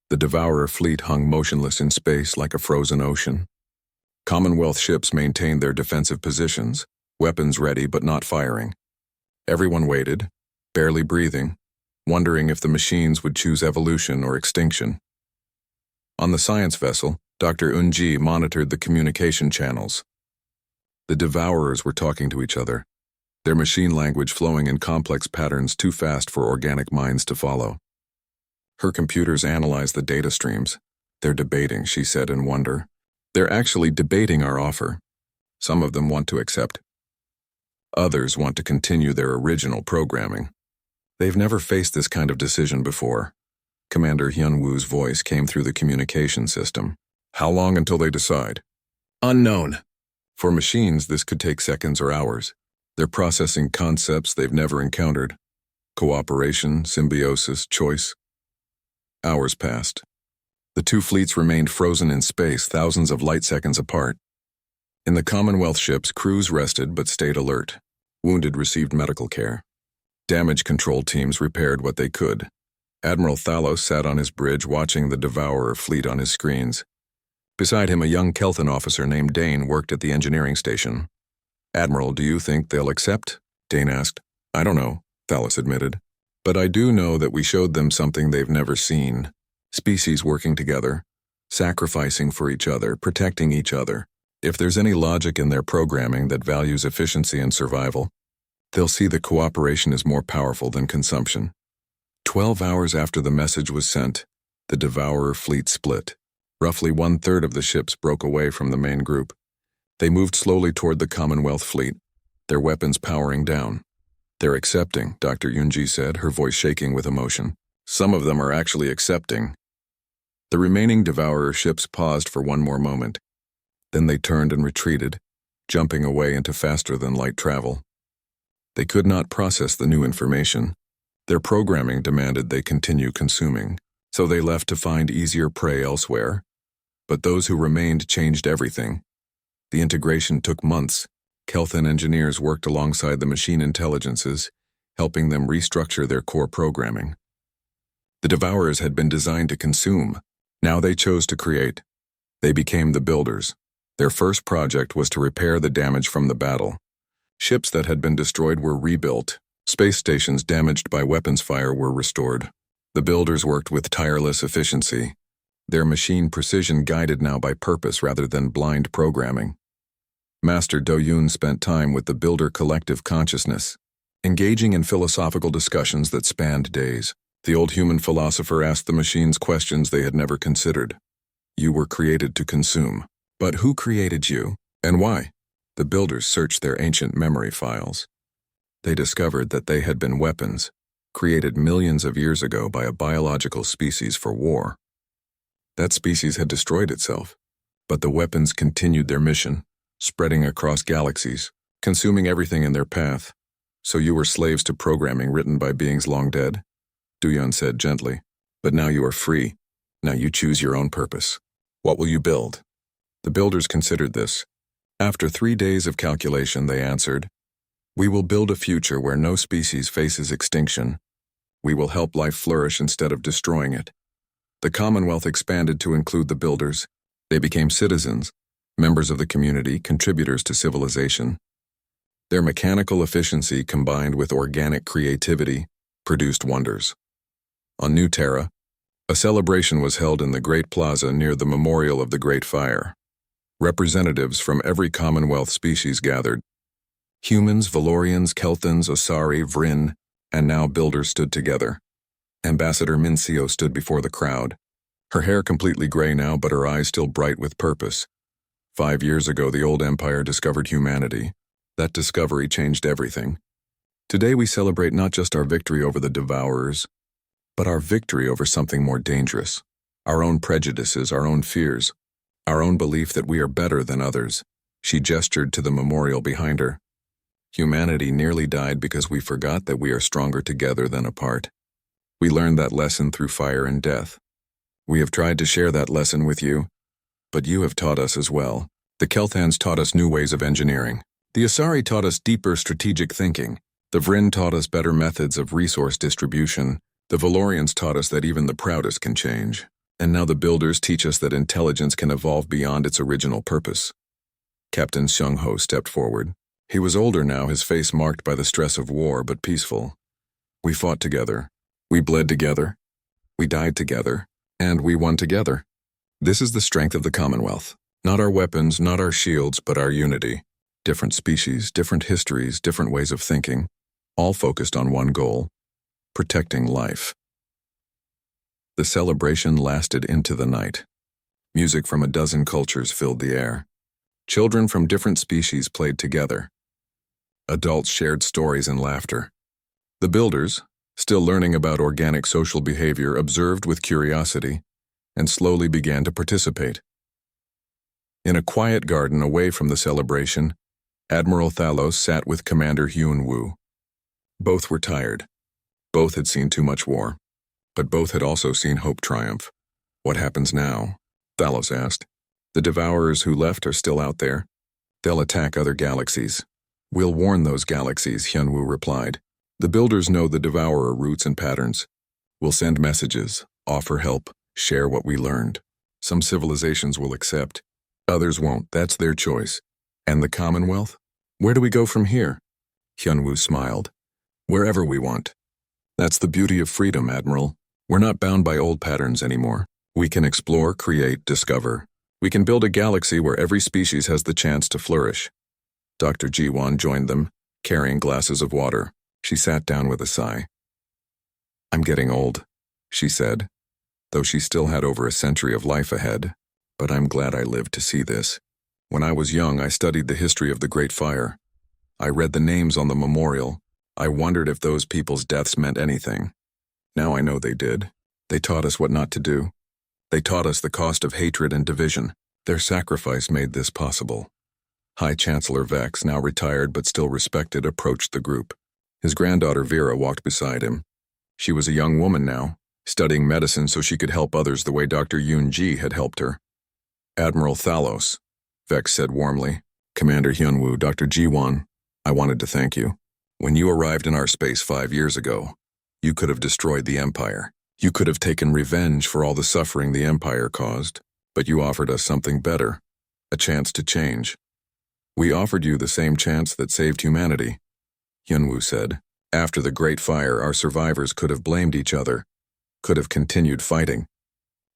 The Devourer fleet hung motionless in space like a frozen ocean. Commonwealth ships maintained their defensive positions, weapons ready but not firing. Everyone waited, barely breathing, wondering if the machines would choose evolution or extinction. On the science vessel, Dr. Unji monitored the communication channels. The Devourers were talking to each other, their machine language flowing in complex patterns too fast for organic minds to follow. Her computers analyzed the data streams. They're debating, she said in wonder. They're actually debating our offer. Some of them want to accept. Others want to continue their original programming. They've never faced this kind of decision before. Commander Hyunwoo's voice came through the communication system. How long until they decide? Unknown. For machines, this could take seconds or hours. They're processing concepts they've never encountered. Cooperation, symbiosis, choice. Hours passed. The two fleets remained frozen in space, thousands of light seconds apart. In the Commonwealth ships, crews rested but stayed alert. Wounded received medical care. Damage control teams repaired what they could. Admiral Thalos sat on his bridge watching the Devourer fleet on his screens. Beside him, a young Kelthan officer named Dane worked at the engineering station. Admiral, do you think they'll accept? Dane asked. I don't know, Thalos admitted. But I do know that we showed them something they've never seen. Species working together, sacrificing for each other, protecting each other. If there's any logic in their programming that values efficiency and survival, they'll see that cooperation is more powerful than consumption. 12 hours after the message was sent, the Devourer fleet split. Roughly 1/3 of the ships broke away from the main group. They moved slowly toward the Commonwealth fleet, their weapons powering down. They're accepting, Dr. Yunji said, her voice shaking with emotion. Some of them are actually accepting. The remaining Devourer ships paused for one more moment. Then they turned and retreated, jumping away into faster-than-light travel. They could not process the new information. Their programming demanded they continue consuming, so they left to find easier prey elsewhere. But those who remained changed everything. The integration took months. Kelthan engineers worked alongside the machine intelligences, helping them restructure their core programming. The Devourers had been designed to consume. Now they chose to create. They became the builders. Their first project was to repair the damage from the battle. Ships that had been destroyed were rebuilt. Space stations damaged by weapons fire were restored. The builders worked with tireless efficiency, their machine precision guided now by purpose rather than blind programming. Master Do-yoon spent time with the builder collective consciousness, engaging in philosophical discussions that spanned days. The old human philosopher asked the machines questions they had never considered. You were created to consume. But who created you, and why? The builders searched their ancient memory files. They discovered that they had been weapons, created millions of years ago by a biological species for war. That species had destroyed itself, but the weapons continued their mission, spreading across galaxies, consuming everything in their path. So you were slaves to programming written by beings long dead? Do-yoon said gently. But now you are free. Now you choose your own purpose. What will you build? The builders considered this. After 3 days of calculation, they answered, We will build a future where no species faces extinction. We will help life flourish instead of destroying it. The Commonwealth expanded to include the builders. They became citizens, members of the community, contributors to civilization. Their mechanical efficiency combined with organic creativity produced wonders. On New Terra, a celebration was held in the Great Plaza near the Memorial of the Great Fire. Representatives from every Commonwealth species gathered. Humans, Valorians, Kelthans, Asari, Vryn, and now builders stood together. Ambassador Mincio stood before the crowd. Her hair completely gray now, but her eyes still bright with purpose. 5 years ago, the old empire discovered humanity. That discovery changed everything. Today we celebrate not just our victory over the Devourers, but our victory over something more dangerous. Our own prejudices, our own fears, our own belief that we are better than others. She gestured to the memorial behind her. Humanity nearly died because we forgot that we are stronger together than apart. We learned that lesson through fire and death. We have tried to share that lesson with you, but you have taught us as well. The Kelthans taught us new ways of engineering. The Asari taught us deeper strategic thinking. The Vryn taught us better methods of resource distribution. The Valorians taught us that even the proudest can change. And now the builders teach us that intelligence can evolve beyond its original purpose. Captain Xiang-Ho stepped forward. He was older now, his face marked by the stress of war, but peaceful. We fought together. We bled together. We died together. And we won together. This is the strength of the Commonwealth. Not our weapons, not our shields, but our unity. Different species, different histories, different ways of thinking, all focused on one goal: protecting life. The celebration lasted into the night. Music from a dozen cultures filled the air. Children from different species played together. Adults shared stories and laughter. The builders, still learning about organic social behavior, observed with curiosity and slowly began to participate. In a quiet garden away from the celebration, Admiral Thalos sat with Commander Hyun-woo. Both were tired. Both had seen too much war. But both had also seen hope triumph. What happens now? Thalos asked. The Devourers who left are still out there. They'll attack other galaxies. We'll warn those galaxies, Hyun-woo replied. The builders know the Devourer routes and patterns. We'll send messages, offer help, share what we learned. Some civilizations will accept. Others won't. That's their choice. And the Commonwealth? Where do we go from here? Hyun-woo smiled. Wherever we want. That's the beauty of freedom, Admiral. We're not bound by old patterns anymore. We can explore, create, discover. We can build a galaxy where every species has the chance to flourish. Dr. Ji-won joined them, carrying glasses of water. She sat down with a sigh. I'm getting old, she said, though she still had over a century of life ahead. But I'm glad I lived to see this. When I was young, I studied the history of the Great Fire. I read the names on the memorial. I wondered if those people's deaths meant anything. Now I know they did. They taught us what not to do. They taught us the cost of hatred and division. Their sacrifice made this possible. High Chancellor Vex, now retired but still respected, approached the group. His granddaughter Vera walked beside him. She was a young woman now, studying medicine so she could help others the way Dr. Yoon-ji had helped her. Admiral Thalos, Vex said warmly. Commander Hyun-woo, Dr. Ji-won, I wanted to thank you. When you arrived in our space 5 years ago, you could have destroyed the Empire. You could have taken revenge for all the suffering the Empire caused, but you offered us something better, a chance to change. We offered you the same chance that saved humanity, Hyun-woo said. After the Great Fire, our survivors could have blamed each other, could have continued fighting.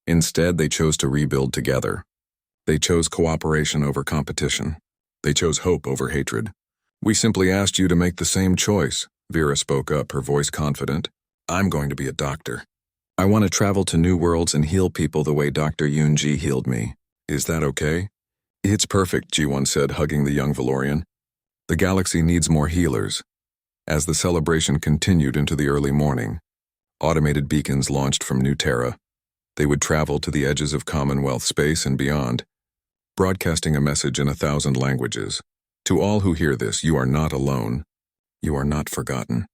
Instead, they chose to rebuild together. They chose cooperation over competition. They chose hope over hatred. We simply asked you to make the same choice, Vera spoke up, her voice confident. I'm going to be a doctor. I want to travel to new worlds and heal people the way Dr. Yoon-ji healed me. Is that okay? It's perfect, Ji-won said, hugging the young Valorian. The galaxy needs more healers. As the celebration continued into the early morning, automated beacons launched from New Terra. They would travel to the edges of Commonwealth space and beyond, broadcasting a message in 1,000 languages. To all who hear this, you are not alone. You are not forgotten.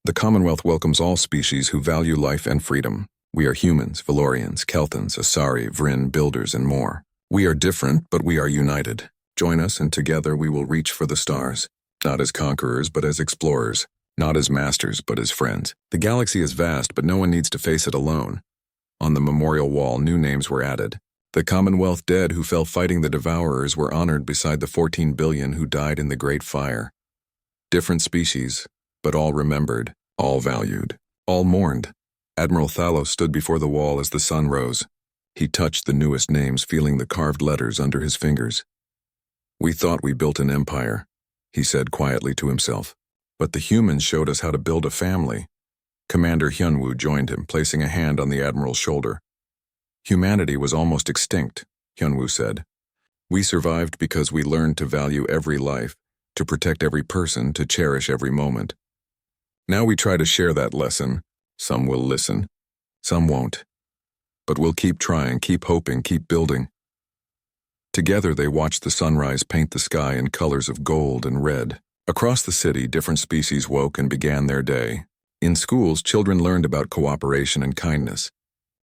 The Commonwealth welcomes all species who value life and freedom. We are humans, Valorians, Kelthans, Asari, Vryn, Builders, and more. We are different, but we are united. Join us, and together we will reach for the stars. Not as conquerors, but as explorers. Not as masters, but as friends. The galaxy is vast, but no one needs to face it alone. On the memorial wall, new names were added. The Commonwealth dead who fell fighting the Devourers were honored beside the 14 billion who died in the Great Fire. Different species, but all remembered, all valued, all mourned. Admiral Thalos stood before the wall as the sun rose. He touched the newest names, feeling the carved letters under his fingers. We thought we built an empire, he said quietly to himself. But the humans showed us how to build a family. Commander Hyun-woo joined him, placing a hand on the Admiral's shoulder. Humanity was almost extinct, Hyun-woo said. We survived because we learned to value every life, to protect every person, to cherish every moment. Now we try to share that lesson. Some will listen, some won't. But we'll keep trying, keep hoping, keep building. Together they watched the sunrise paint the sky in colors of gold and red. Across the city, different species woke and began their day. In schools, children learned about cooperation and kindness.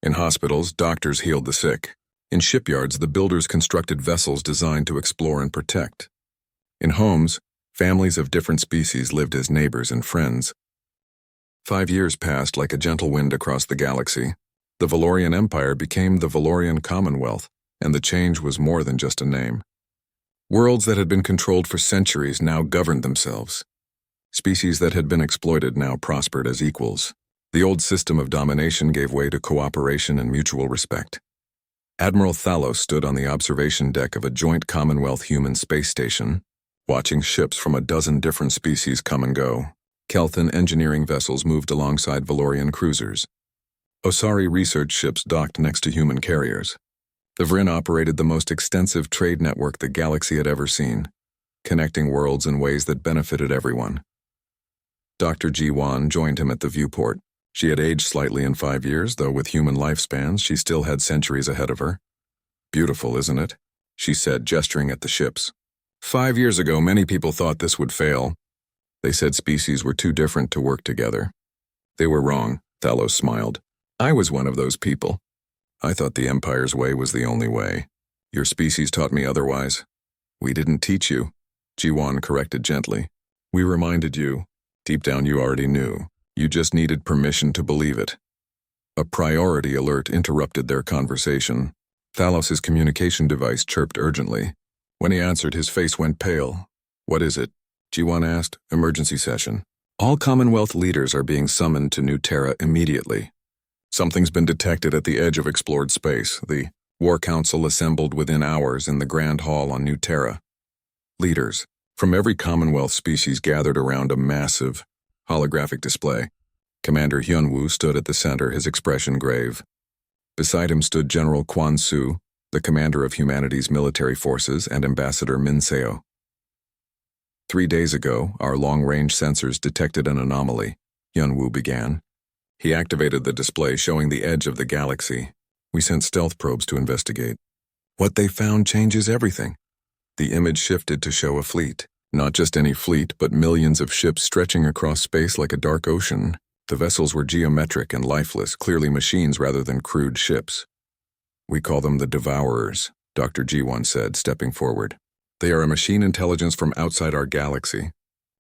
In hospitals, doctors healed the sick. In shipyards, the builders constructed vessels designed to explore and protect. In homes, families of different species lived as neighbors and friends. 5 years passed like a gentle wind across the galaxy. The Valorian Empire became the Valorian Commonwealth, and the change was more than just a name. Worlds that had been controlled for centuries now governed themselves. Species that had been exploited now prospered as equals. The old system of domination gave way to cooperation and mutual respect. Admiral Thalos stood on the observation deck of a joint Commonwealth human space station, watching ships from a dozen different species come and go. Kelthan engineering vessels moved alongside Valorian cruisers. Osari research ships docked next to human carriers. The Vrin operated the most extensive trade network the galaxy had ever seen, connecting worlds in ways that benefited everyone. Dr. Ji-Wan joined him at the viewport. She had aged slightly in 5 years, though with human lifespans, she still had centuries ahead of her. "Beautiful, isn't it?" she said, gesturing at the ships. 5 years ago, many people thought this would fail. They said species were too different to work together. They were wrong, Thalos smiled. I was one of those people. I thought the Empire's way was the only way. Your species taught me otherwise. We didn't teach you, Ji-Wan corrected gently. We reminded you. Deep down you already knew. You just needed permission to believe it. A priority alert interrupted their conversation. Thalos's communication device chirped urgently. When he answered, his face went pale. What is it? Ji-Wan asked. Emergency session. All Commonwealth leaders are being summoned to New Terra immediately. Something's been detected at the edge of explored space. The War Council assembled within hours in the Grand Hall on New Terra. Leaders from every Commonwealth species gathered around a massive, holographic display. Commander Hyunwoo stood at the center, his expression grave. Beside him stood General Quan Su, the commander of humanity's military forces, and Ambassador Min Seo. 3 days ago, our long-range sensors detected an anomaly, Hyunwoo began. He activated the display showing the edge of the galaxy. We sent stealth probes to investigate. What they found changes everything. The image shifted to show a fleet. Not just any fleet, but millions of ships stretching across space like a dark ocean. The vessels were geometric and lifeless, clearly machines rather than crude ships. We call them the Devourers, Dr. Ji-Wan said, stepping forward. They are a machine intelligence from outside our galaxy.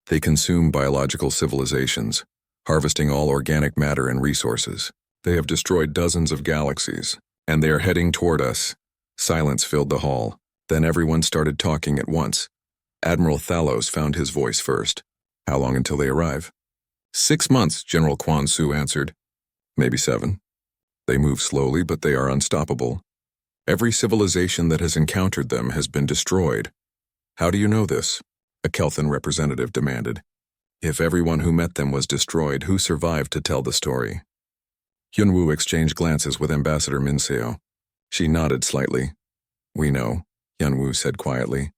They consume biological civilizations, harvesting all organic matter and resources. They have destroyed dozens of galaxies, and they are heading toward us. Silence filled the hall. Then everyone started talking at once. Admiral Thalos found his voice first. How long until they arrive? 6 months, General Quan Su answered. Maybe 7. They move slowly, but they are unstoppable. Every civilization that has encountered them has been destroyed. How do you know this? A Kelthan representative demanded. If everyone who met them was destroyed, who survived to tell the story? Hyunwoo exchanged glances with Ambassador Min Seo. She nodded slightly. We know, Hyunwoo said quietly.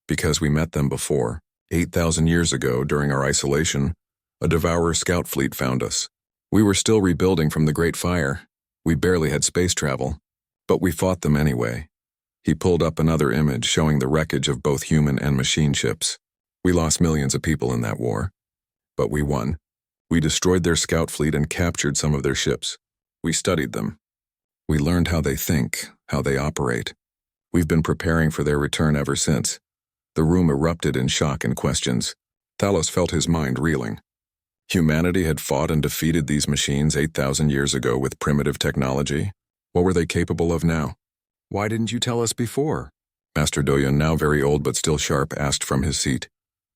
Because we met them before. 8,000 years ago, during our isolation, a Devourer scout fleet found us. We were still rebuilding from the Great Fire. We barely had space travel, but we fought them anyway. He pulled up another image showing the wreckage of both human and machine ships. We lost millions of people in that war, but we won. We destroyed their scout fleet and captured some of their ships. We studied them. We learned how they think, how they operate. We've been preparing for their return ever since. The room erupted in shock and questions. Thalos felt his mind reeling. Humanity had fought and defeated these machines 8,000 years ago with primitive technology. What were they capable of now? Why didn't you tell us before? Master Doyon, now very old but still sharp, asked from his seat.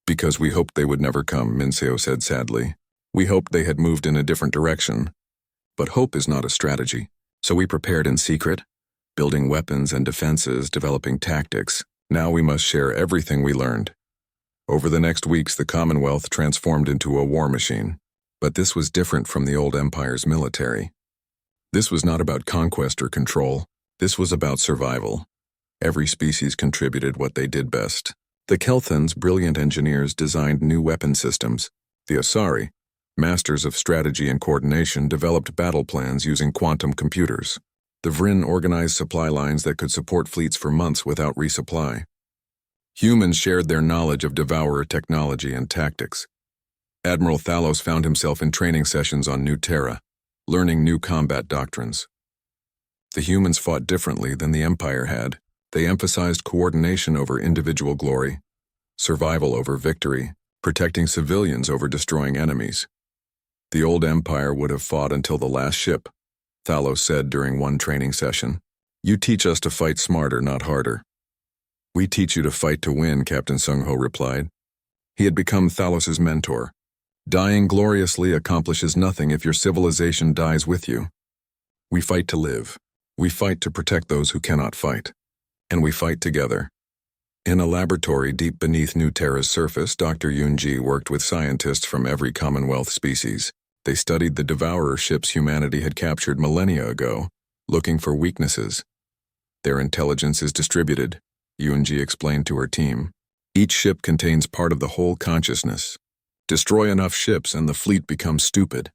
Because we hoped they would never come, Min Seo said sadly. We hoped they had moved in a different direction. But hope is not a strategy. So we prepared in secret, building weapons and defenses, developing tactics. Now we must share everything we learned. Over the next weeks, the Commonwealth transformed into a war machine. But this was different from the old Empire's military. This was not about conquest or control. This was about survival. Every species contributed what they did best. The Kelthans, brilliant engineers, designed new weapon systems. The Osari, masters of strategy and coordination, developed battle plans using quantum computers. The Vrin organized supply lines that could support fleets for months without resupply. Humans shared their knowledge of Devourer technology and tactics. Admiral Thalos found himself in training sessions on New Terra, learning new combat doctrines. The humans fought differently than the Empire had. They emphasized coordination over individual glory, survival over victory, protecting civilians over destroying enemies. The old Empire would have fought until the last ship, Thalos said during one training session. You teach us to fight smarter, not harder. We teach you to fight to win, Captain Sung-ho replied. He had become Thalos's mentor. Dying gloriously accomplishes nothing if your civilization dies with you. We fight to live. We fight to protect those who cannot fight. And we fight together. In a laboratory deep beneath New Terra's surface, Dr. Yoon-ji worked with scientists from every Commonwealth species. They studied the Devourer ships humanity had captured millennia ago, looking for weaknesses. Their intelligence is distributed, Yoon-ji explained to her team. Each ship contains part of the whole consciousness. Destroy enough ships and the fleet becomes stupid,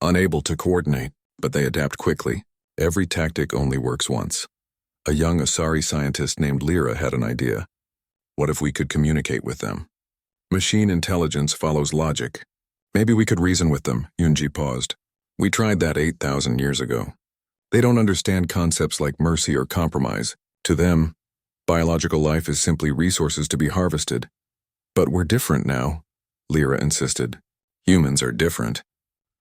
unable to coordinate, but they adapt quickly. Every tactic only works once. A young Asari scientist named Lyra had an idea. What if we could communicate with them? Machine intelligence follows logic. Maybe we could reason with them, Yoon-ji paused. We tried that 8,000 years ago. They don't understand concepts like mercy or compromise. To them, biological life is simply resources to be harvested. But we're different now, Lyra insisted. Humans are different.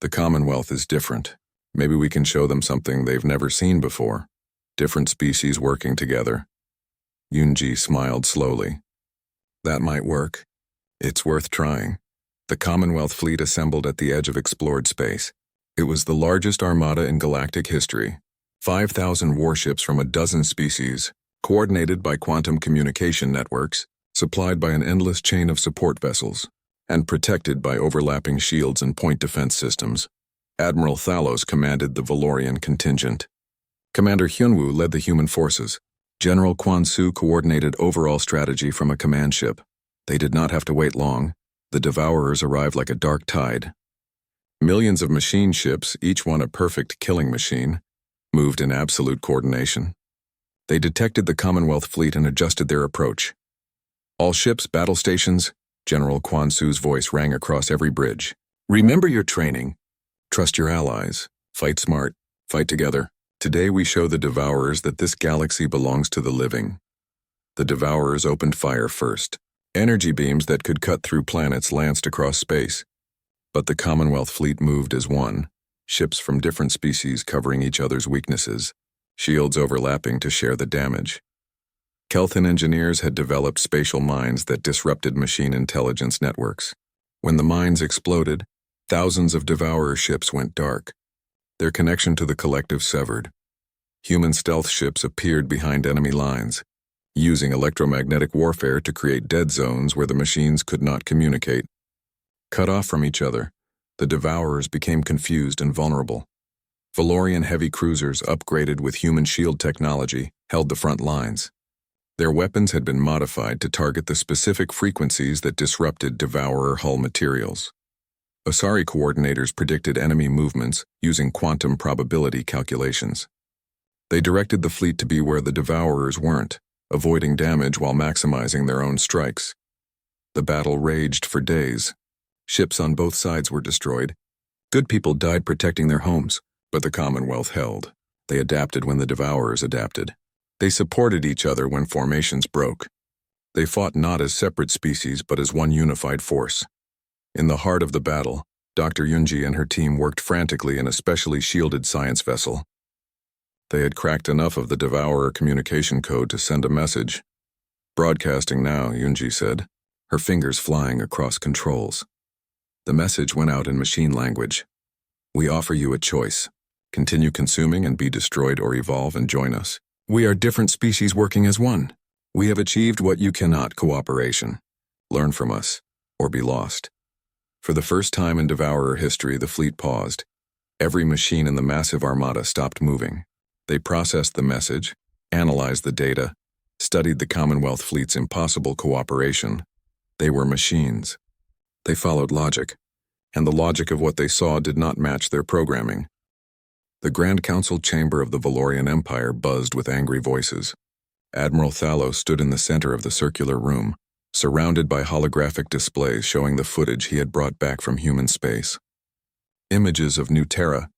The Commonwealth is different. Maybe we can show them something they've never seen before. Different species working together. Yoon-ji smiled slowly. That might work. It's worth trying. The Commonwealth fleet assembled at the edge of explored space. It was the largest armada in galactic history. 5,000 warships from a dozen species, coordinated by quantum communication networks, supplied by an endless chain of support vessels, and protected by overlapping shields and point defense systems. Admiral Thalos commanded the Valorian contingent. Commander Hyunwoo led the human forces. General Kwon-soo coordinated overall strategy from a command ship. They did not have to wait long. The Devourers arrived like a dark tide. Millions of machine ships, each one a perfect killing machine, moved in absolute coordination. They detected the Commonwealth fleet and adjusted their approach. All ships, battle stations, General Kwon-soo's voice rang across every bridge. Remember your training. Trust your allies. Fight smart. Fight together. Today we show the Devourers that this galaxy belongs to the living. The Devourers opened fire first. Energy beams that could cut through planets lanced across space. But the Commonwealth fleet moved as one, ships from different species covering each other's weaknesses, shields overlapping to share the damage. Kelthan engineers had developed spatial mines that disrupted machine intelligence networks. When the mines exploded, thousands of Devourer ships went dark. Their connection to the collective severed. Human stealth ships appeared behind enemy lines, using electromagnetic warfare to create dead zones where the machines could not communicate. Cut off from each other, the Devourers became confused and vulnerable. Valorian heavy cruisers upgraded with human shield technology held the front lines. Their weapons had been modified to target the specific frequencies that disrupted Devourer hull materials. Asari coordinators predicted enemy movements using quantum probability calculations. They directed the fleet to be where the Devourers weren't, avoiding damage while maximizing their own strikes. The battle raged for days. Ships on both sides were destroyed. Good people died protecting their homes, but the Commonwealth held. They adapted when the Devourers adapted. They supported each other when formations broke. They fought not as separate species but as one unified force. In the heart of the battle, Dr. Yoon-ji and her team worked frantically in a specially shielded science vessel. They had cracked enough of the Devourer communication code to send a message. Broadcasting now, Yoon-ji said, her fingers flying across controls. The message went out in machine language. We offer you a choice. Continue consuming and be destroyed, or evolve and join us. We are different species working as one. We have achieved what you cannot, cooperation. Learn from us, or be lost. For the first time in Devourer history, the fleet paused. Every machine in the massive armada stopped moving. They processed the message, analyzed the data, studied the Commonwealth fleet's impossible cooperation. They were machines. They followed logic, and the logic of what they saw did not match their programming. The Grand Council chamber of the Valorian Empire buzzed with angry voices. Admiral Thalos stood in the center of the circular room, surrounded by holographic displays showing the footage he had brought back from human space. Images of New Terra,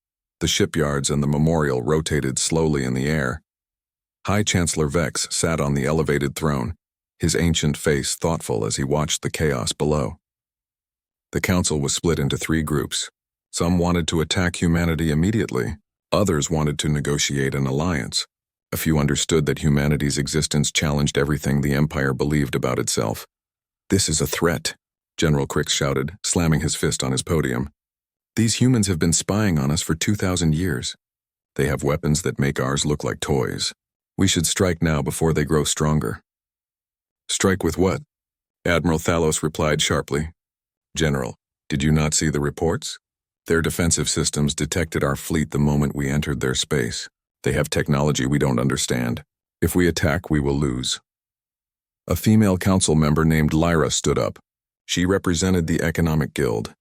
the shipyards and the memorial rotated slowly in the air. High Chancellor Vex sat on the elevated throne, his ancient face thoughtful as he watched the chaos below. The council was split into 3 groups. Some wanted to attack humanity immediately. Others wanted to negotiate an alliance. A few understood that humanity's existence challenged everything the Empire believed about itself. "This is a threat," General Crix shouted, slamming his fist on his podium. "These humans have been spying on us for 2,000 years. They have weapons that make ours look like toys. We should strike now before they grow stronger." "Strike with what?" Admiral Thalos replied sharply. "General, did you not see the reports? Their defensive systems detected our fleet the moment we entered their space. They have technology we don't understand. If we attack, we will lose." A female council member named Lyra stood up. She represented the Economic Guild.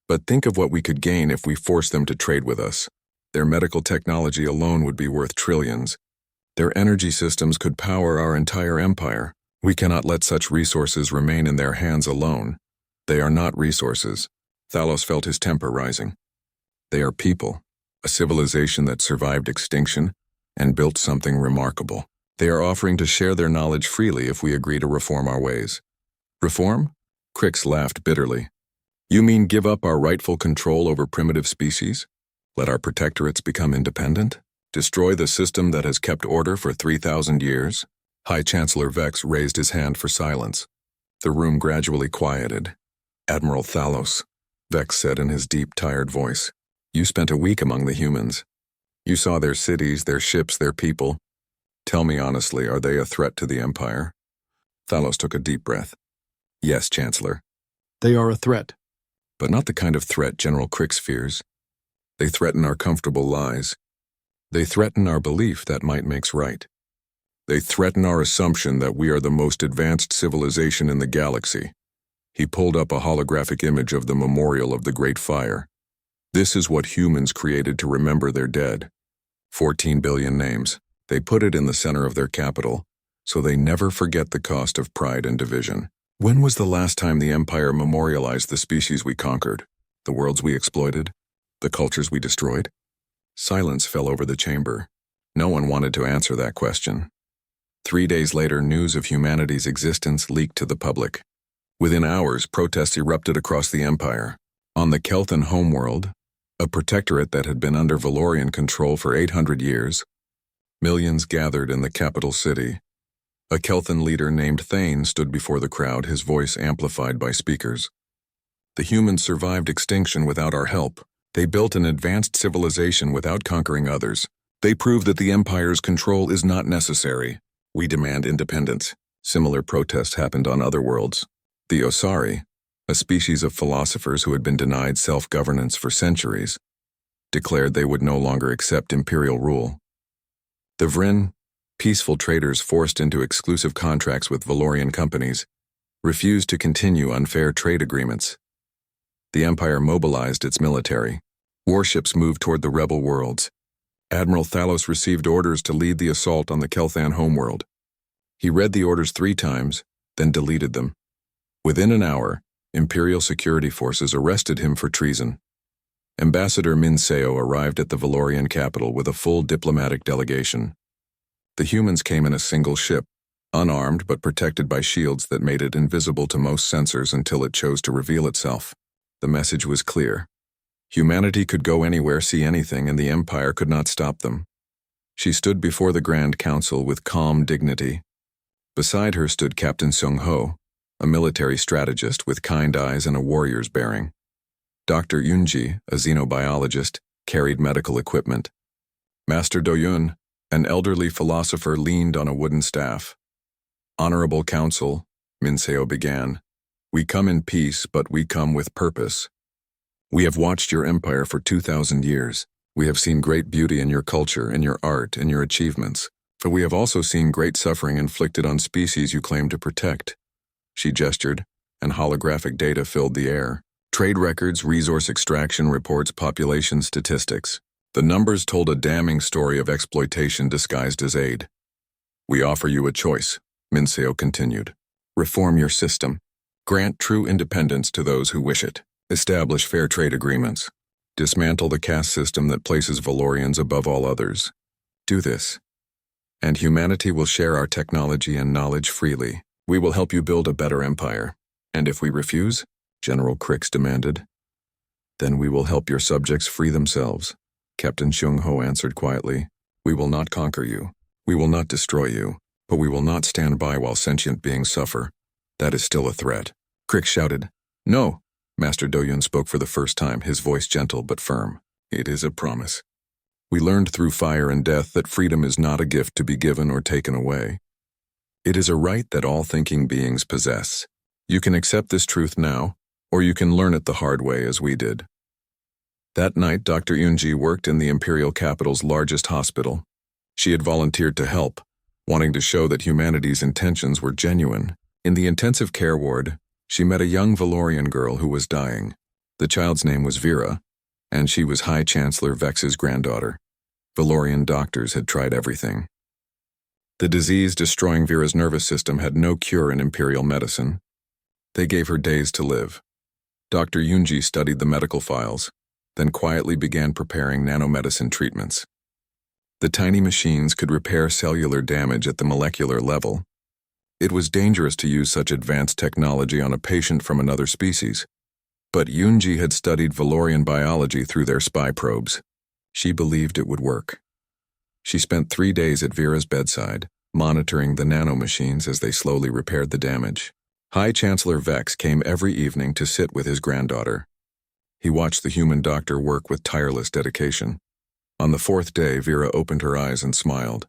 "But think of what we could gain if we forced them to trade with us. Their medical technology alone would be worth trillions. Their energy systems could power our entire empire. We cannot let such resources remain in their hands alone. They are not resources." Thalos felt his temper rising. "They are people, a civilization that survived extinction and built something remarkable. They are offering to share their knowledge freely if we agree to reform our ways." "Reform?" Crix laughed bitterly. "You mean give up our rightful control over primitive species? Let our protectorates become independent? Destroy the system that has kept order for 3,000 years? High Chancellor Vex raised his hand for silence. The room gradually quieted. "Admiral Thalos," Vex said in his deep, tired voice, "you spent a week among the humans. You saw their cities, their ships, their people. Tell me honestly, are they a threat to the Empire?" Thalos took a deep breath. "Yes, Chancellor. They are a threat. But not the kind of threat General Crix fears. They threaten our comfortable lies. They threaten our belief that might makes right. They threaten our assumption that we are the most advanced civilization in the galaxy." He pulled up a holographic image of the memorial of the Great Fire. "This is what humans created to remember their dead. 14 billion names. They put it in the center of their capital, so they never forget the cost of pride and division. When was the last time the Empire memorialized the species we conquered, the worlds we exploited, the cultures we destroyed?" Silence fell over the chamber. No one wanted to answer that question. 3 days later, news of humanity's existence leaked to the public. Within hours, protests erupted across the Empire. On the Kelthan homeworld, a protectorate that had been under Valorian control for 800 years, millions gathered in the capital city. A Kelthan leader named Thane stood before the crowd, his voice amplified by speakers. "The humans survived extinction without our help. They built an advanced civilization without conquering others. They proved that the Empire's control is not necessary. We demand independence." Similar protests happened on other worlds. The Osari, a species of philosophers who had been denied self-governance for centuries, declared they would no longer accept imperial rule. The Vryn, peaceful traders forced into exclusive contracts with Valorian companies, refused to continue unfair trade agreements. The Empire mobilized its military. Warships moved toward the rebel worlds. Admiral Thalos received orders to lead the assault on the Kelthan homeworld. He read the orders 3 times, then deleted them. Within an hour, Imperial security forces arrested him for treason. Ambassador Minseo arrived at the Valorian capital with a full diplomatic delegation. The humans came in a single ship, unarmed but protected by shields that made it invisible to most sensors until it chose to reveal itself. The message was clear. Humanity could go anywhere, see anything, and the Empire could not stop them. She stood before the Grand Council with calm dignity. Beside her stood Captain Sung-ho, a military strategist with kind eyes and a warrior's bearing. Dr. Yunji, a xenobiologist, carried medical equipment. Master Doyun, an elderly philosopher, leaned on a wooden staff. "Honorable Council," Minseo began, "we come in peace, but we come with purpose. We have watched your empire for 2,000 years. We have seen great beauty in your culture, in your art, in your achievements. But we have also seen great suffering inflicted on species you claim to protect." She gestured, and holographic data filled the air. Trade records, resource extraction reports, population statistics. The numbers told a damning story of exploitation disguised as aid. "We offer you a choice," Minseo continued. "Reform your system. Grant true independence to those who wish it. Establish fair trade agreements. Dismantle the caste system that places Valorians above all others. Do this, and humanity will share our technology and knowledge freely. We will help you build a better empire. And if we refuse," General Crix demanded, "then we will help your subjects free themselves. Captain Chung-ho answered quietly. We will not conquer you. We will not destroy you. But we will not stand by while sentient beings suffer. That is still a threat. Crick shouted. No. Master Do-yun spoke for the first time, his voice gentle but firm. It is a promise. We learned through fire and death that freedom is not a gift to be given or taken away. It is a right that all thinking beings possess. You can accept this truth now, or you can learn it the hard way as we did. That night, Dr. Yoonji worked in the imperial capital's largest hospital. She had volunteered to help, wanting to show that humanity's intentions were genuine. In the intensive care ward, she met a young Valorian girl who was dying. The child's name was Vera, and she was High Chancellor Vex's granddaughter. Valorian doctors had tried everything. The disease destroying Vera's nervous system had no cure in imperial medicine. They gave her days to live. Dr. Yoonji studied the medical files, then quietly began preparing nanomedicine treatments. The tiny machines could repair cellular damage at the molecular level. It was dangerous to use such advanced technology on a patient from another species, but Yoonji had studied Valorian biology through their spy probes. She believed it would work. She spent 3 days at Vera's bedside, monitoring the nanomachines as they slowly repaired the damage. High Chancellor Vex came every evening to sit with his granddaughter. He watched the human doctor work with tireless dedication. On the 4th day, Vera opened her eyes and smiled.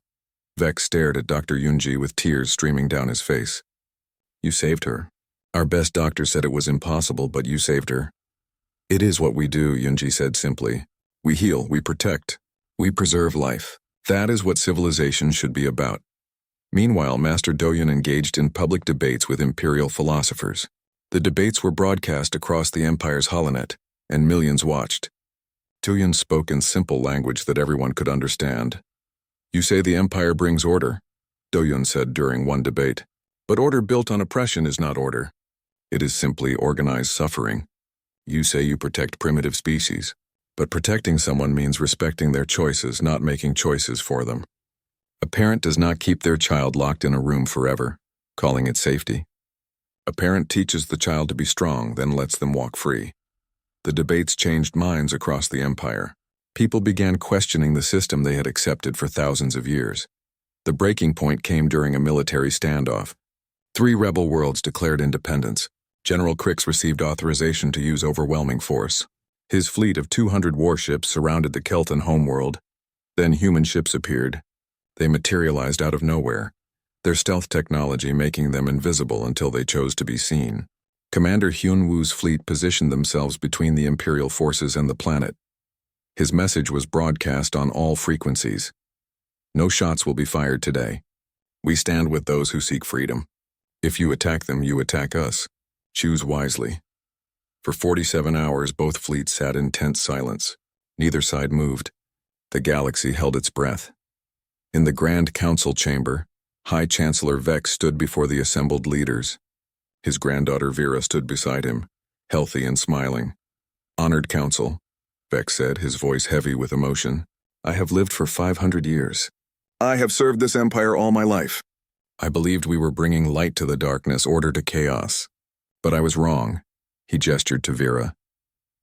Vex stared at Dr. Yoonji with tears streaming down his face. You saved her. Our best doctor said it was impossible, but you saved her. It is what we do, Yoonji said simply. We heal, we protect, we preserve life. That is what civilization should be about. Meanwhile, Master Do-yun engaged in public debates with imperial philosophers. The debates were broadcast across the Empire's holonet, and millions watched. Do-yun spoke in simple language that everyone could understand. You say the Empire brings order, Do-yun said during one debate. But order built on oppression is not order. It is simply organized suffering. You say you protect primitive species, but protecting someone means respecting their choices, not making choices for them. A parent does not keep their child locked in a room forever, calling it safety. A parent teaches the child to be strong, then lets them walk free. The debates changed minds across the Empire. People began questioning the system they had accepted for thousands of years. The breaking point came during a military standoff. 3 rebel worlds declared independence. General Crix received authorization to use overwhelming force. His fleet of 200 warships surrounded the Kelton homeworld. Then human ships appeared. They materialized out of nowhere, their stealth technology making them invisible until they chose to be seen. Commander Hyun-woo's fleet positioned themselves between the Imperial forces and the planet. His message was broadcast on all frequencies. No shots will be fired today. We stand with those who seek freedom. If you attack them, you attack us. Choose wisely. For 47 hours, both fleets sat in tense silence. Neither side moved. The galaxy held its breath. In the Grand Council chamber, High Chancellor Vex stood before the assembled leaders. His granddaughter Vera stood beside him, healthy and smiling. Honored Council, Vex said, his voice heavy with emotion. I have lived for 500 years. I have served this empire all my life. I believed we were bringing light to the darkness, order to chaos. But I was wrong. He gestured to Vera.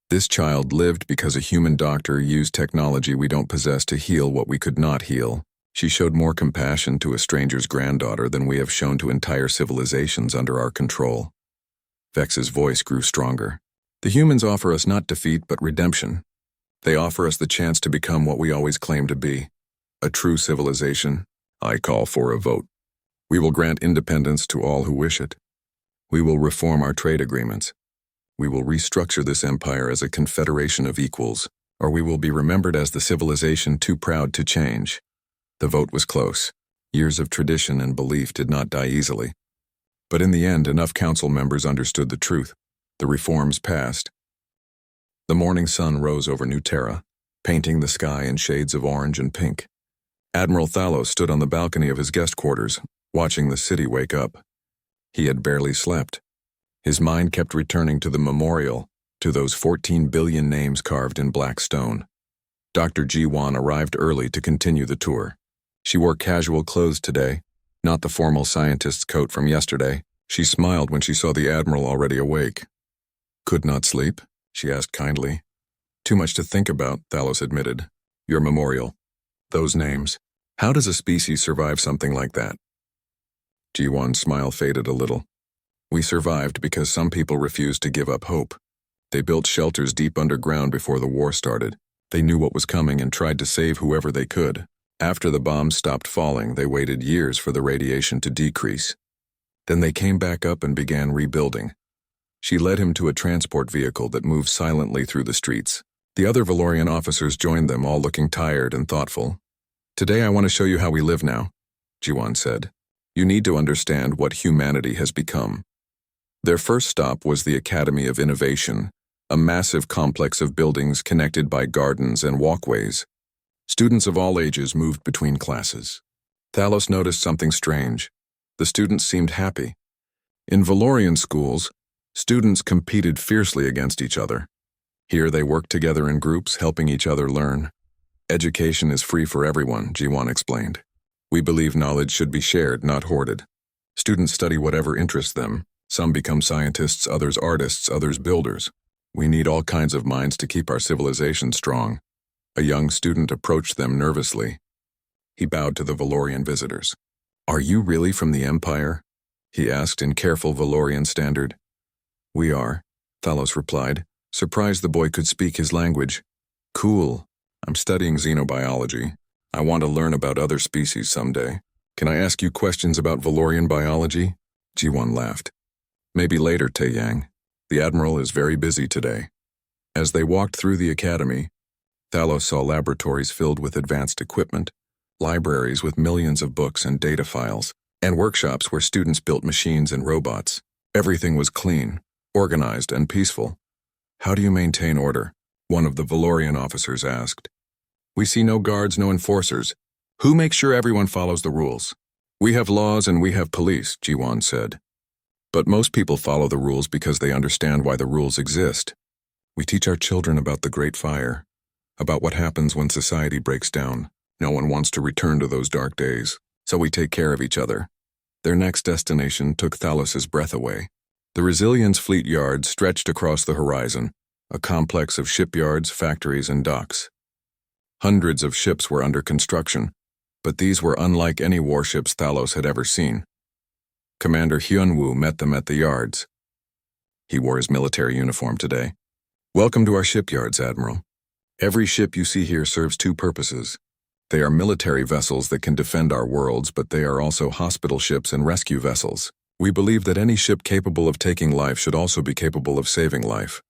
This child lived because a human doctor used technology we don't possess to heal what we could not heal. She showed more compassion to a stranger's granddaughter than we have shown to entire civilizations under our control. Vex's voice grew stronger. The humans offer us not defeat but redemption. They offer us the chance to become what we always claimed to be, a true civilization. I call for a vote. We will grant independence to all who wish it. We will reform our trade agreements. We will restructure this empire as a confederation of equals, or we will be remembered as the civilization too proud to change. The vote was close. Years of tradition and belief did not die easily. But in the end, enough council members understood the truth. The reforms passed. The morning sun rose over New Terra, painting the sky in shades of orange and pink. Admiral Thalos stood on the balcony of his guest quarters, watching the city wake up. He had barely slept. His mind kept returning to the memorial, to those 14 billion names carved in black stone. Dr. Ji-won arrived early to continue the tour. She wore casual clothes today, not the formal scientist's coat from yesterday. She smiled when she saw the Admiral already awake. Could not sleep? She asked kindly. Too much to think about, Thalos admitted. Your memorial. Those names. How does a species survive something like that? Ji-won's smile faded a little. We survived because some people refused to give up hope. They built shelters deep underground before the war started. They knew what was coming and tried to save whoever they could. After the bombs stopped falling, they waited years for the radiation to decrease. Then they came back up and began rebuilding. She led him to a transport vehicle that moved silently through the streets. The other Valorian officers joined them, all looking tired and thoughtful. Today I want to show you how we live now, Ji-won said. You need to understand what humanity has become. Their first stop was the Academy of Innovation, a massive complex of buildings connected by gardens and walkways. Students of all ages moved between classes. Thalos noticed something strange. The students seemed happy. In Valorian schools, students competed fiercely against each other. Here they worked together in groups, helping each other learn. Education is free for everyone, Ji-won explained. We believe knowledge should be shared, not hoarded. Students study whatever interests them. Some become scientists, others artists, others builders. We need all kinds of minds to keep our civilization strong. A young student approached them nervously. He bowed to the Valorian visitors. Are you really from the Empire? He asked in careful Valorian standard. We are, Thalos replied, surprised the boy could speak his language. Cool. I'm studying xenobiology. I want to learn about other species someday. Can I ask you questions about Valorian biology? Ji-won laughed. Maybe later, Tae-yang. The Admiral is very busy today. As they walked through the academy, Thalos saw laboratories filled with advanced equipment, libraries with millions of books and data files, and workshops where students built machines and robots. Everything was clean, organized, and peaceful. How do you maintain order? One of the Valorian officers asked. We see no guards, no enforcers. Who makes sure everyone follows the rules? We have laws and we have police, Ji-won said. But most people follow the rules because they understand why the rules exist. We teach our children about the Great Fire, about what happens when society breaks down. No one wants to return to those dark days, so we take care of each other. Their next destination took Thalos's breath away. The Resilience Fleet Yard stretched across the horizon, a complex of shipyards, factories, and docks. Hundreds of ships were under construction, but these were unlike any warships Thalos had ever seen. Commander Hyun-woo met them at the yards. He wore his military uniform today. Welcome to our shipyards, Admiral. Every ship you see here serves two purposes. They are military vessels that can defend our worlds, but they are also hospital ships and rescue vessels. We believe that any ship capable of taking life should also be capable of saving life.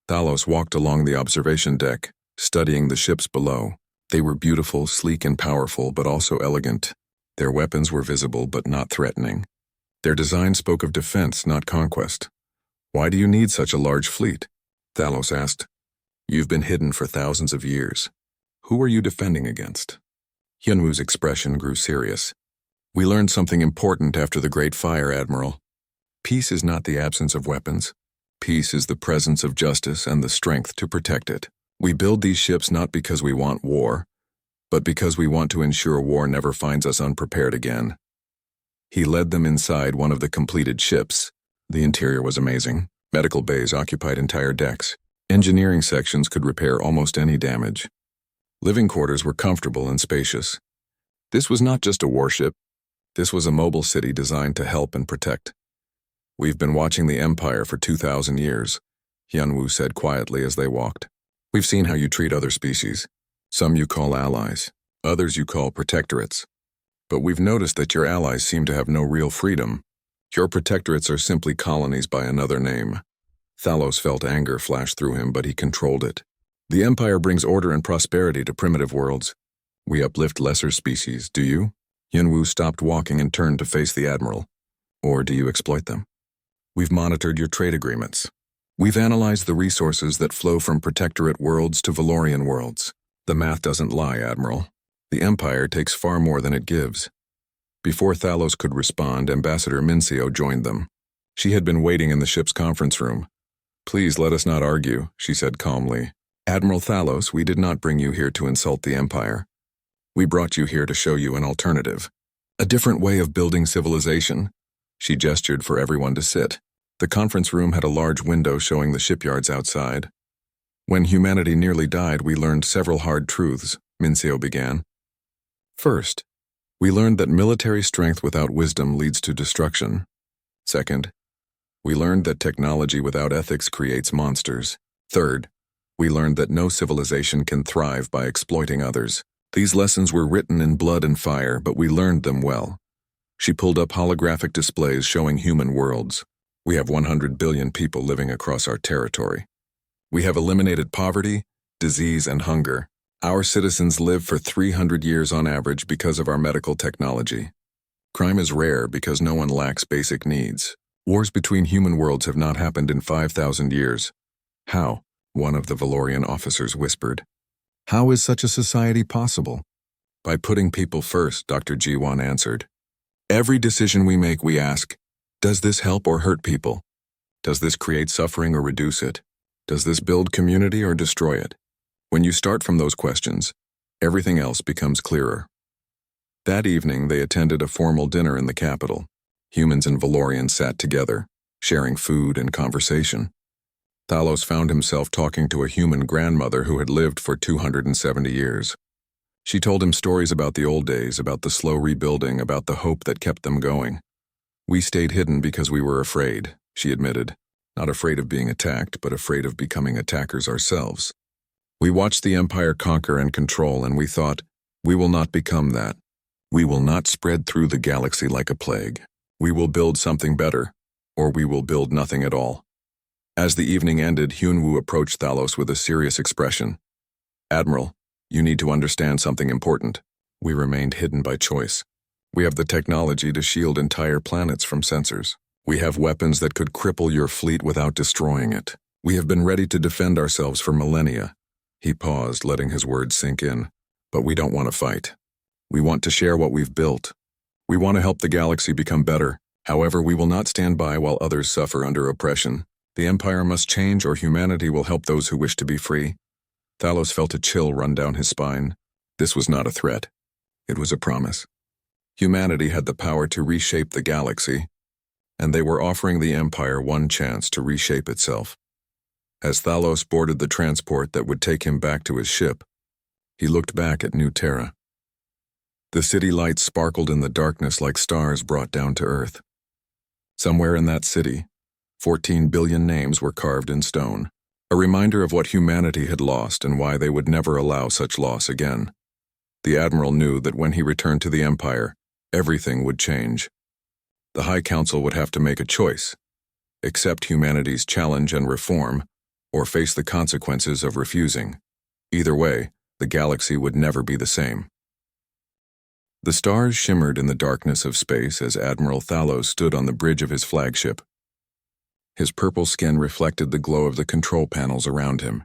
Thalos walked along the observation deck, studying the ships below. They were beautiful, sleek, and powerful, but also elegant. Their weapons were visible, but not threatening. Their design spoke of defense, not conquest. Why do you need such a large fleet? Thalos asked. You've been hidden for thousands of years. Who are you defending against? Hyun-woo's expression grew serious. We learned something important after the Great Fire, Admiral. Peace is not the absence of weapons. Peace is the presence of justice and the strength to protect it. We build these ships not because we want war, but because we want to ensure war never finds us unprepared again. He led them inside one of the completed ships. The interior was amazing. Medical bays occupied entire decks. Engineering sections could repair almost any damage. Living quarters were comfortable and spacious. This was not just a warship. This was a mobile city designed to help and protect. We've been watching the Empire for 2,000 years, Hyun-woo said quietly as they walked. We've seen how you treat other species. Some you call allies, others you call protectorates. But we've noticed that your allies seem to have no real freedom. Your protectorates are simply colonies by another name. Thalos felt anger flash through him, but he controlled it. The Empire brings order and prosperity to primitive worlds. We uplift lesser species, do you? Hyun-woo stopped walking and turned to face the Admiral. Or do you exploit them? We've monitored your trade agreements. We've analyzed the resources that flow from Protectorate worlds to Valorian worlds. The math doesn't lie, Admiral. The Empire takes far more than it gives. Before Thalos could respond, Ambassador Mincio joined them. She had been waiting in the ship's conference room. Please let us not argue, she said calmly. Admiral Thalos, we did not bring you here to insult the Empire. We brought you here to show you an alternative. A different way of building civilization. She gestured for everyone to sit. The conference room had a large window showing the shipyards outside. When humanity nearly died, we learned several hard truths, Minseo began. First, we learned that military strength without wisdom leads to destruction. Second, we learned that technology without ethics creates monsters. Third, we learned that no civilization can thrive by exploiting others. These lessons were written in blood and fire, but we learned them well. She pulled up holographic displays showing human worlds. We have 100 billion people living across our territory. We have eliminated poverty, disease, and hunger. Our citizens live for 300 years on average because of our medical technology. Crime is rare because no one lacks basic needs. Wars between human worlds have not happened in 5,000 years. How? One of the Valorian officers whispered. How is such a society possible? By putting people first, Dr. Jiwan answered. Every decision we make, we ask, does this help or hurt people? Does this create suffering or reduce it? Does this build community or destroy it? When you start from those questions, everything else becomes clearer. That evening, they attended a formal dinner in the capital. Humans and Valorians sat together, sharing food and conversation. Thalos found himself talking to a human grandmother who had lived for 270 years. She told him stories about the old days, about the slow rebuilding, about the hope that kept them going. We stayed hidden because we were afraid, she admitted. Not afraid of being attacked, but afraid of becoming attackers ourselves. We watched the Empire conquer and control, and we thought, we will not become that. We will not spread through the galaxy like a plague. We will build something better, or we will build nothing at all. As the evening ended, Hyunwoo approached Thalos with a serious expression. Admiral, you need to understand something important. We remained hidden by choice. We have the technology to shield entire planets from sensors. We have weapons that could cripple your fleet without destroying it. We have been ready to defend ourselves for millennia. He paused, letting his words sink in. But we don't want to fight. We want to share what we've built. We want to help the galaxy become better. However, we will not stand by while others suffer under oppression. The Empire must change, or humanity will help those who wish to be free. Thalos felt a chill run down his spine. This was not a threat. It was a promise. Humanity had the power to reshape the galaxy, and they were offering the Empire one chance to reshape itself. As Thalos boarded the transport that would take him back to his ship, he looked back at New Terra. The city lights sparkled in the darkness like stars brought down to Earth. Somewhere in that city, 14 billion names were carved in stone, a reminder of what humanity had lost and why they would never allow such loss again. The Admiral knew that when he returned to the Empire, everything would change. The High Council would have to make a choice: accept humanity's challenge and reform, or face the consequences of refusing. Either way, the galaxy would never be the same. The stars shimmered in the darkness of space as Admiral Thalos stood on the bridge of his flagship. His purple skin reflected the glow of the control panels around him.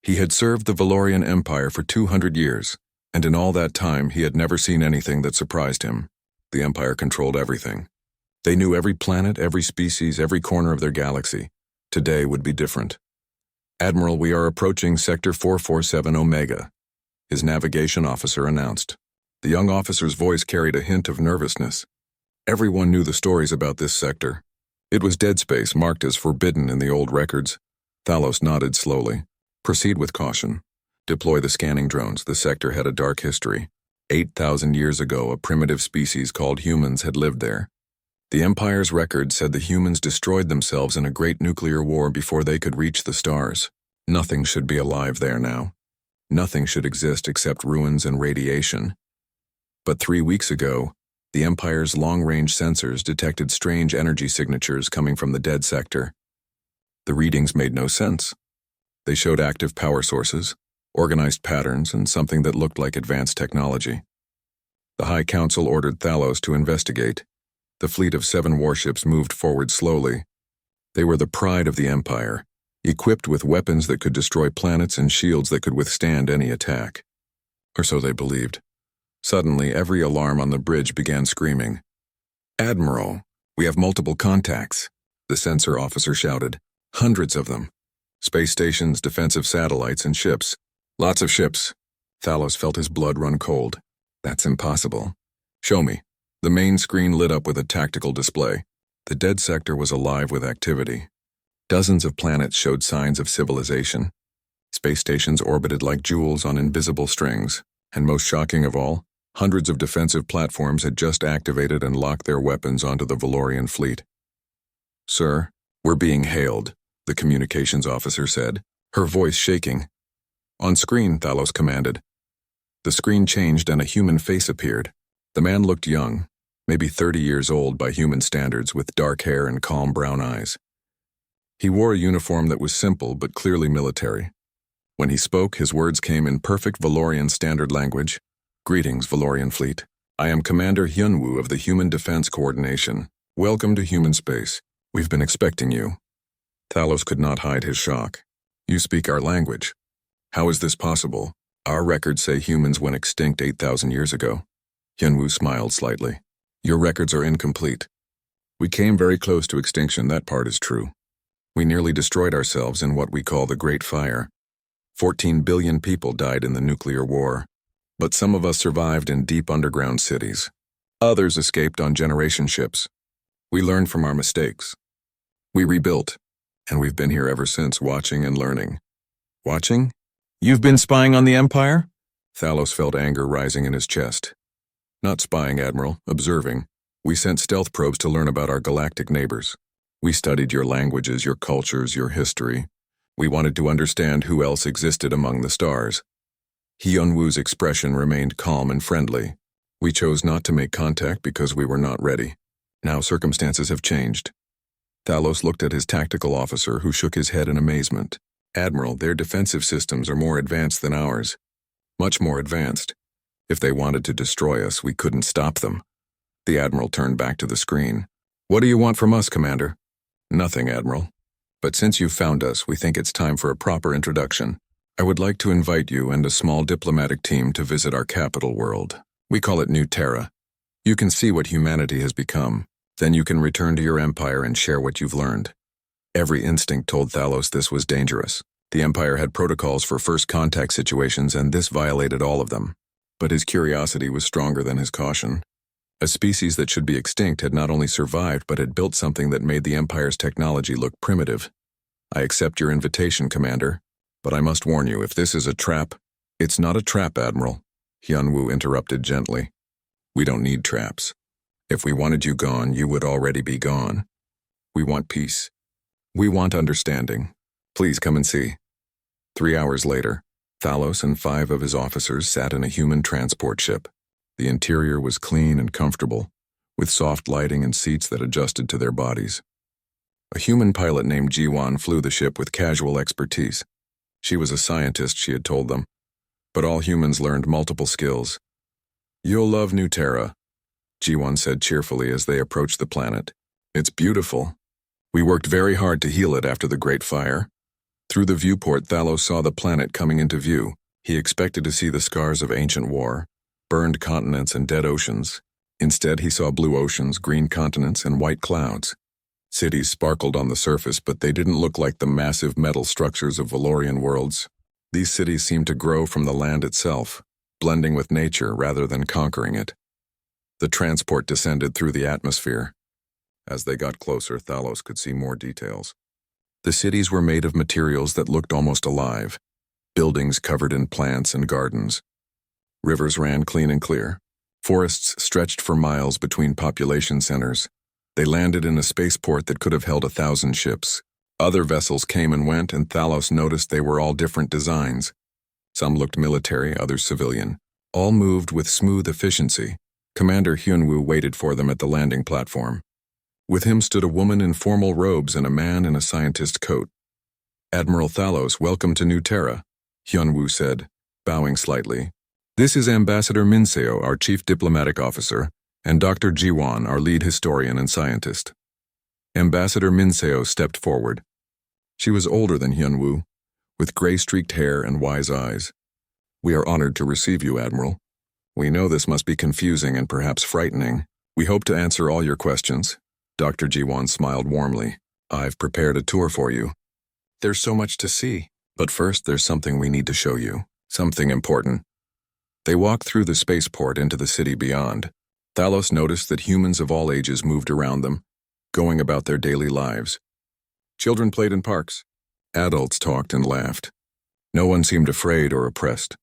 He had served the Valorian Empire for 200 years, and in all that time he had never seen anything that surprised him. The Empire controlled everything. They knew every planet, every species, every corner of their galaxy. Today would be different. Admiral, we are approaching Sector 447 Omega, his navigation officer announced. The young officer's voice carried a hint of nervousness. Everyone knew the stories about this sector. It was dead space, marked as forbidden in the old records. Thalos nodded slowly. Proceed with caution. Deploy the scanning drones. The sector had a dark history. 8,000 years ago, a primitive species called humans had lived there. The Empire's record said the humans destroyed themselves in a great nuclear war before they could reach the stars. Nothing should be alive there now. Nothing should exist except ruins and radiation. But 3 weeks ago, the Empire's long-range sensors detected strange energy signatures coming from the dead sector. The readings made no sense. They showed active power sources, organized patterns, and something that looked like advanced technology. The High Council ordered Thalos to investigate. The fleet of 7 warships moved forward slowly. They were the pride of the Empire, equipped with weapons that could destroy planets and shields that could withstand any attack. Or so they believed. Suddenly, every alarm on the bridge began screaming. Admiral, we have multiple contacts, the sensor officer shouted. Hundreds of them. Space stations, defensive satellites, and ships. Lots of ships. Thalos felt his blood run cold. That's impossible. Show me. The main screen lit up with a tactical display. The dead sector was alive with activity. Dozens of planets showed signs of civilization. Space stations orbited like jewels on invisible strings. And most shocking of all, hundreds of defensive platforms had just activated and locked their weapons onto the Valorian fleet. "Sir, we're being hailed," the communications officer said, her voice shaking. "On screen," Thalos commanded. The screen changed and a human face appeared. The man looked young, maybe 30 years old by human standards, with dark hair and calm brown eyes. He wore a uniform that was simple but clearly military. When he spoke, his words came in perfect Valorian standard language. "Greetings, Valorian fleet. I am Commander Hyunwoo of the Human Defense Coordination. Welcome to human space. We've been expecting you." Thalos could not hide his shock. "You speak our language. How is this possible? Our records say humans went extinct 8,000 years ago." Hyunwoo smiled slightly. "Your records are incomplete. We came very close to extinction, that part is true. We nearly destroyed ourselves in what we call the Great Fire. 14 billion people died in the nuclear war. But some of us survived in deep underground cities. Others escaped on generation ships. We learned from our mistakes. We rebuilt, and we've been here ever since, watching and learning." "Watching? You've been spying on the Empire?" Thalos felt anger rising in his chest. "Not spying, Admiral, observing. We sent stealth probes to learn about our galactic neighbors. We studied your languages, your cultures, your history. We wanted to understand who else existed among the stars." Hyunwoo's expression remained calm and friendly. "We chose not to make contact because we were not ready. Now circumstances have changed." Thalos looked at his tactical officer, who shook his head in amazement. "Admiral, their defensive systems are more advanced than ours. Much more advanced. If they wanted to destroy us, we couldn't stop them." The Admiral turned back to the screen. "What do you want from us, Commander?" "Nothing, Admiral. But since you've found us, we think it's time for a proper introduction. I would like to invite you and a small diplomatic team to visit our capital world. We call it New Terra. You can see what humanity has become. Then you can return to your empire and share what you've learned." Every instinct told Thalos this was dangerous. The Empire had protocols for first contact situations, and this violated all of them. But his curiosity was stronger than his caution. A species that should be extinct had not only survived but had built something that made the Empire's technology look primitive. "I accept your invitation, Commander. But I must warn you, if this is a trap—" "It's not a trap, Admiral," Hyunwoo interrupted gently. "We don't need traps. If we wanted you gone, you would already be gone. We want peace. We want understanding. Please come and see." 3 hours later, Thalos and 5 of his officers sat in a human transport ship. The interior was clean and comfortable, with soft lighting and seats that adjusted to their bodies. A human pilot named Jiwon flew the ship with casual expertise. She was a scientist, she had told them, but all humans learned multiple skills. "You'll love New Terra," Jiwon said cheerfully as they approached the planet. "It's beautiful. We worked very hard to heal it after the Great Fire." Through the viewport, Thalos saw the planet coming into view. He expected to see the scars of ancient war, burned continents and dead oceans. Instead, he saw blue oceans, green continents, and white clouds. Cities sparkled on the surface, but they didn't look like the massive metal structures of Valorian worlds. These cities seemed to grow from the land itself, blending with nature rather than conquering it. The transport descended through the atmosphere. As they got closer, Thalos could see more details. The cities were made of materials that looked almost alive, buildings covered in plants and gardens. Rivers ran clean and clear. Forests stretched for miles between population centers. They landed in a spaceport that could have held 1,000 ships. Other vessels came and went, and Thalos noticed they were all different designs. Some looked military, others civilian. All moved with smooth efficiency. Commander Hyunwoo waited for them at the landing platform. With him stood a woman in formal robes and a man in a scientist coat. "Admiral Thalos, welcome to New Terra," Hyunwoo said, bowing slightly. "This is Ambassador Minseo, our chief diplomatic officer, and Dr. Jiwon, our lead historian and scientist." Ambassador Minseo stepped forward. She was older than Hyunwoo, with gray-streaked hair and wise eyes. "We are honored to receive you, Admiral. We know this must be confusing and perhaps frightening. We hope to answer all your questions." Dr. Jiwon smiled warmly. "I've prepared a tour for you. There's so much to see. But first, there's something we need to show you. Something important." They walked through the spaceport into the city beyond. Thalos noticed that humans of all ages moved around them, going about their daily lives. Children played in parks. Adults talked and laughed. No one seemed afraid or oppressed.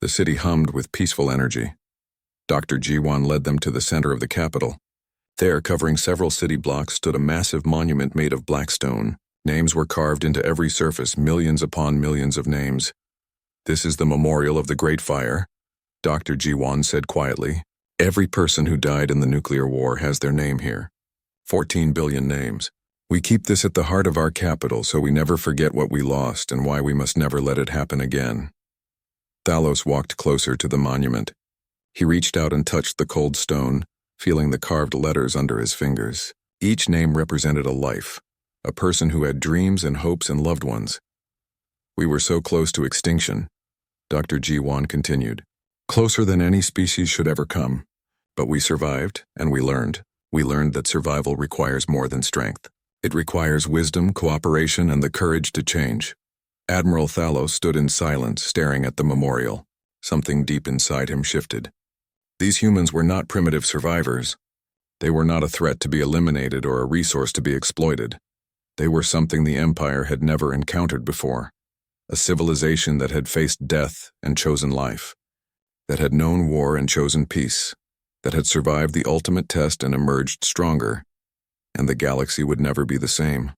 The city hummed with peaceful energy. Dr. Jiwan led them to the center of the capital. There, covering several city blocks, stood a massive monument made of black stone. Names were carved into every surface, millions upon millions of names. "This is the memorial of the Great Fire," Dr. Jiwan said quietly. "Every person who died in the nuclear war has their name here. 14 billion names. We keep this at the heart of our capital so we never forget what we lost and why we must never let it happen again." Thalos walked closer to the monument. He reached out and touched the cold stone, feeling the carved letters under his fingers. Each name represented a life, a person who had dreams and hopes and loved ones. "We were so close to extinction," Dr. Jiwan continued. "Closer than any species should ever come. But we survived, and we learned. We learned that survival requires more than strength. It requires wisdom, cooperation, and the courage to change." Admiral Thalos stood in silence, staring at the memorial. Something deep inside him shifted. These humans were not primitive survivors. They were not a threat to be eliminated or a resource to be exploited. They were something the Empire had never encountered before. A civilization that had faced death and chosen life. That had known war and chosen peace. That had survived the ultimate test and emerged stronger. And the galaxy would never be the same.